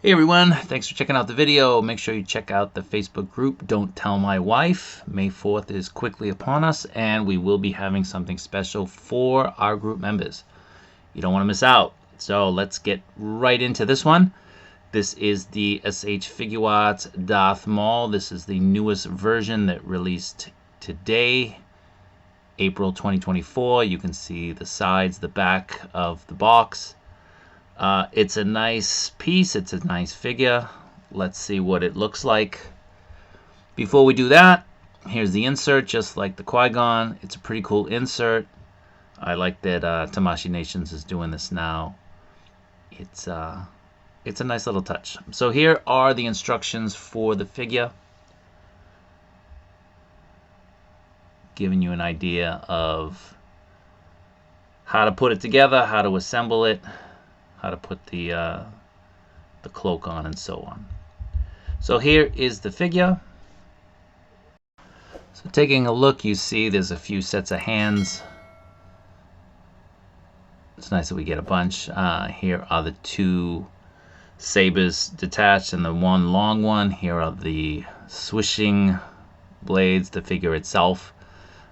Hey everyone, thanks for checking out the video. Make sure you check out the Facebook group, Don't Tell My Wife. May 4th is quickly upon us, and we will be having something special for our group members. You don't want to miss out. So let's get right into this one. This is the SH Figuarts Darth Maul. This is the newest version that released today, April 2024. You can see the sides, the back of the box. It's a nice piece. It's a nice figure. Let's see what it looks like. Before we do that, here's the insert, just like the Qui-Gon. It's a pretty cool insert. I like that Tamashii Nations is doing this now. It's a nice little touch. So here are the instructions for the figure, giving you an idea of how to put it together, how to assemble it, how to put the cloak on, and so on. So here is the figure. So taking a look, you see there's a few sets of hands. It's nice that we get a bunch. Here are the two sabers detached and the one long one. Here are the swishing blades, the figure itself,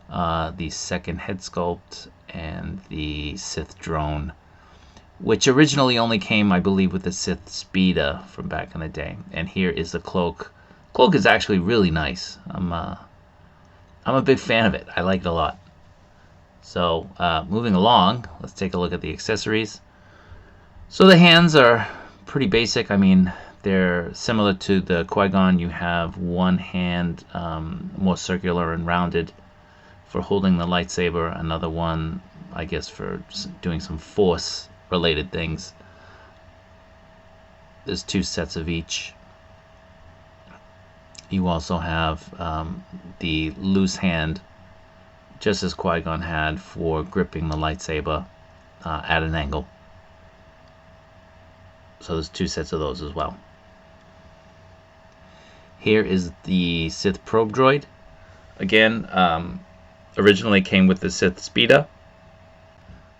the second head sculpt, and the Sith drone, which originally only came, I believe, with the Sith speeder from back in the day. And here is the cloak. Cloak is actually really nice. I'm a big fan of it. I like it a lot. So moving along, let's take a look at the accessories. So the hands are pretty basic. I mean, they're similar to the Qui-Gon. You have one hand more circular and rounded for holding the lightsaber. Another one, I guess, for doing some force related things. There's two sets of each. You also have the loose hand, just as Qui-Gon had, for gripping the lightsaber at an angle. So there's two sets of those as well. Here is the Sith probe droid. Again, originally came with the Sith speeder.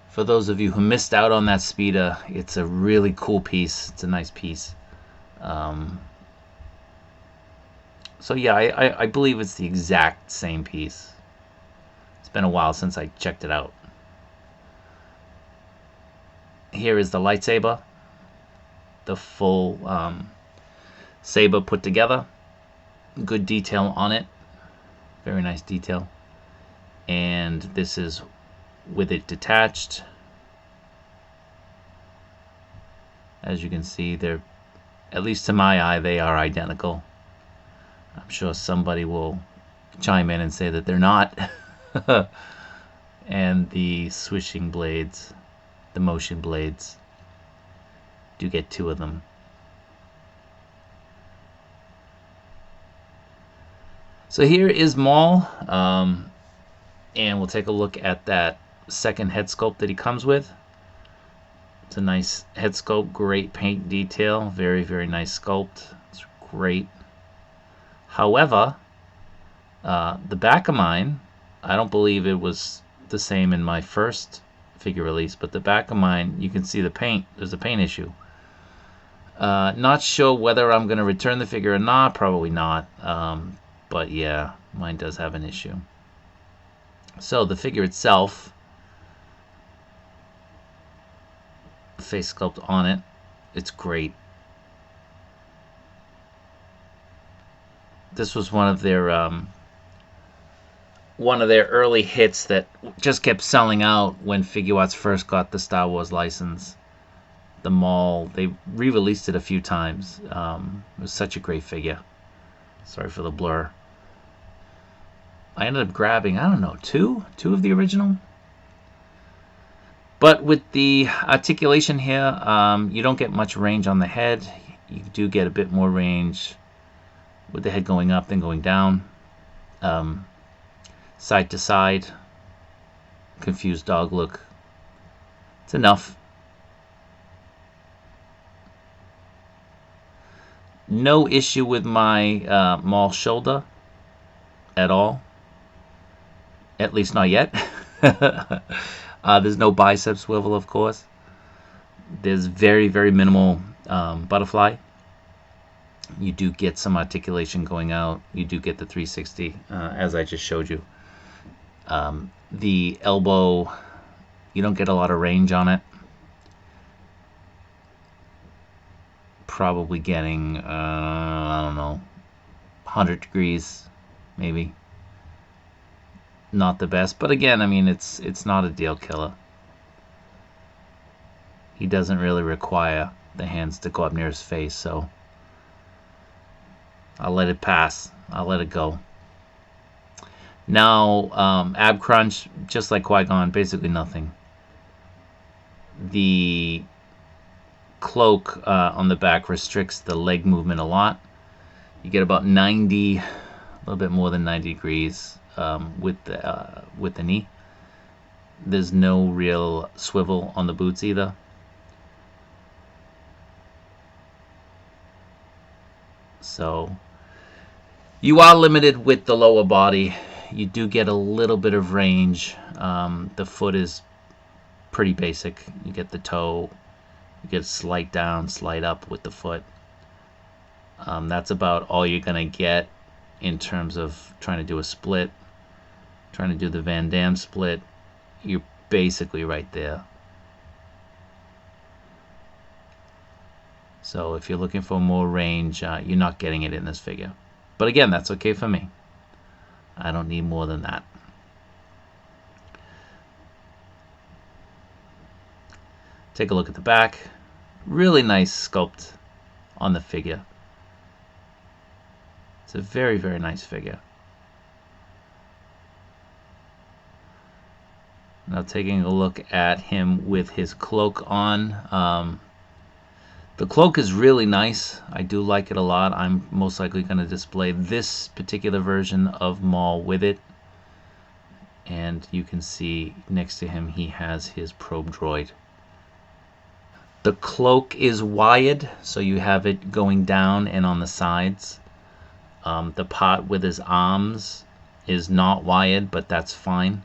For those of you who missed out on that speeder, it's a really cool piece. It's a nice piece. So yeah, I believe it's the exact same piece. It's been a while since I checked it out. Here is the lightsaber. The full saber put together. Good detail on it. Very nice detail. And this is with it detached. As you can see, they're, at least to my eye, they are identical. I'm sure somebody will chime in and say that they're not. And the swishing blades, the motion blades, do get two of them. So here is Maul, and we'll take a look at that second head sculpt that he comes with. It's a nice head sculpt, great paint detail, very, very nice sculpt. It's great. However, the back of mine, I don't believe it was the same in my first figure release, but the back of mine, you can see the paint. There's a paint issue. Not sure whether I'm going to return the figure or not. Probably not. But yeah, mine does have an issue. So the figure itself, face sculpt on it, it's great. This was one of their early hits that just kept selling out when Figuarts first got the Star Wars license. The Maul, they re-released it a few times. It was such a great figure. Sorry for the blur. I ended up grabbing, I don't know, two of the original. But with the articulation here, you don't get much range on the head. You do get a bit more range with the head going up than going down. Side to side. Confused dog look. It's enough. No issue with my Maul shoulder at all. At least not yet. There's no bicep swivel, of course. There's very, very minimal butterfly. You do get some articulation going out. You do get the 360, as I just showed you. The elbow, you don't get a lot of range on it. Probably getting, I don't know, 100 degrees, maybe. Not the best, but again, I mean, it's not a deal killer. He doesn't really require the hands to go up near his face, so I'll let it pass. I'll let it go. Now, ab crunch, just like Qui-Gon, basically nothing. The cloak on the back restricts the leg movement a lot. You get about 90, a little bit more than 90 degrees with the knee. There's no real swivel on the boots either. So you are limited with the lower body. You do get a little bit of range. The foot is pretty basic. You get the toe. You get slight down, slight up with the foot. That's about all you're going to get in terms of trying to do a split. Trying to do the Van Damme split. You're basically right there. So if you're looking for more range, you're not getting it in this figure. But again, that's okay for me. I don't need more than that. Take a look at the back. Really nice sculpt on the figure. It's a very, very nice figure. Now taking a look at him with his cloak on. The cloak is really nice. I do like it a lot. I'm most likely going to display this particular version of Maul with it. And you can see next to him he has his probe droid. The cloak is wired, so you have it going down and on the sides. The part with his arms is not wired, but that's fine.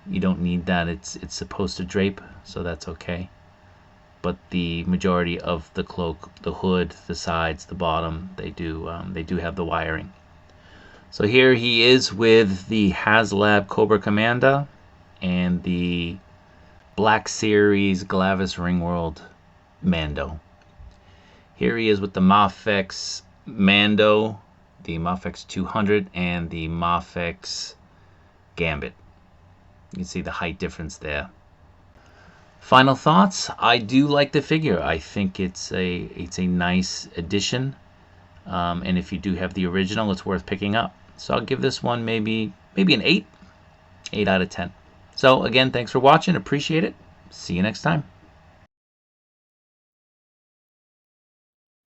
You don't need that. It's supposed to drape, so that's okay. But the majority of the cloak, the hood, the sides, the bottom, they do have the wiring. So here he is with the HasLab Cobra Commander and the Black Series Glavis Ringworld Mando. Here he is with the Mafex Mando, the Mafex 200, and the Mafex Gambit. You can see the height difference there. Final thoughts. I do like the figure. I think it's a nice addition, and if you do have the original, it's worth picking up. So I'll give this one maybe an 8 out of 10. So again, thanks for watching. Appreciate it. See you next time.